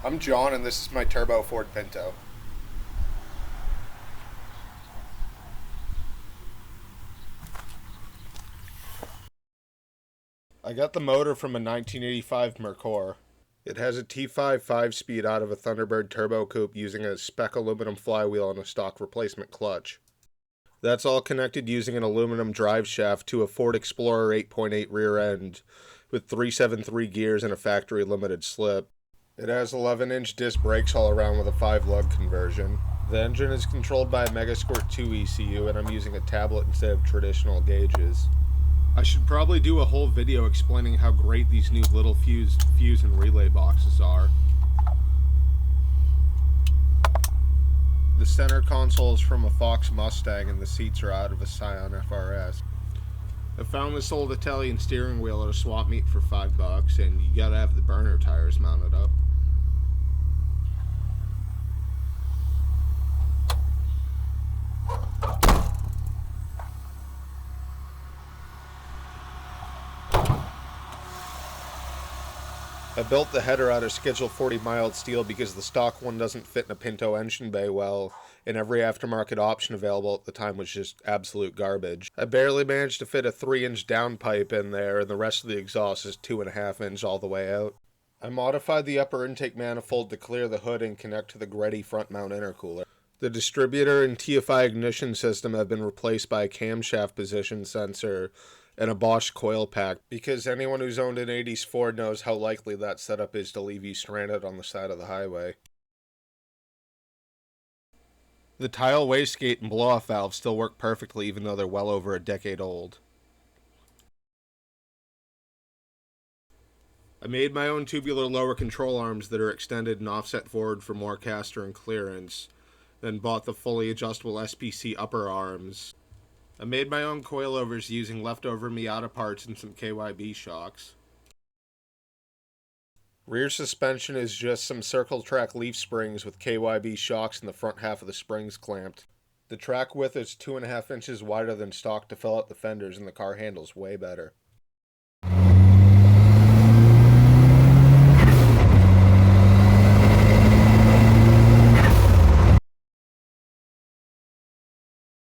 I'm John, and this is my Turbo Ford Pinto. I got the motor from a 1985 Mercor. It has a T5 5-speed out of a Thunderbird turbo coupe using a spec aluminum flywheel and a stock replacement clutch. That's all connected using an aluminum drive shaft to a Ford Explorer 8.8 rear end with 373 gears and a factory limited slip. It has 11-inch disc brakes all around with a 5-lug conversion. The engine is controlled by a Megasquirt 2 ECU, and I'm using a tablet instead of traditional gauges. I should probably do a whole video explaining how great these new little fuse and relay boxes are. The center console is from a Fox Mustang, and the seats are out of a Scion FRS. I found this old Italian steering wheel at a swap meet for $5, and you gotta have the burner tires mounted up. I built the header out of Schedule 40 mild steel because the stock one doesn't fit in a Pinto engine bay well, and every aftermarket option available at the time was just absolute garbage. I barely managed to fit a 3-inch downpipe in there, and the rest of the exhaust is 2.5-inch all the way out. I modified the upper intake manifold to clear the hood and connect to the Greddy front mount intercooler. The distributor and TFI ignition system have been replaced by a camshaft position sensor and a Bosch coil pack, because anyone who's owned an 80s Ford knows how likely that setup is to leave you stranded on the side of the highway. The tile wastegate and blow-off valves still work perfectly even though they're well over a decade old. I made my own tubular lower control arms that are extended and offset forward for more caster and clearance, then bought the fully adjustable SPC upper arms. I made my own coilovers using leftover Miata parts and some KYB shocks. Rear suspension is just some circle track leaf springs with KYB shocks in the front half of the springs clamped. The track width is 2.5 inches wider than stock to fill out the fenders, and the car handles way better.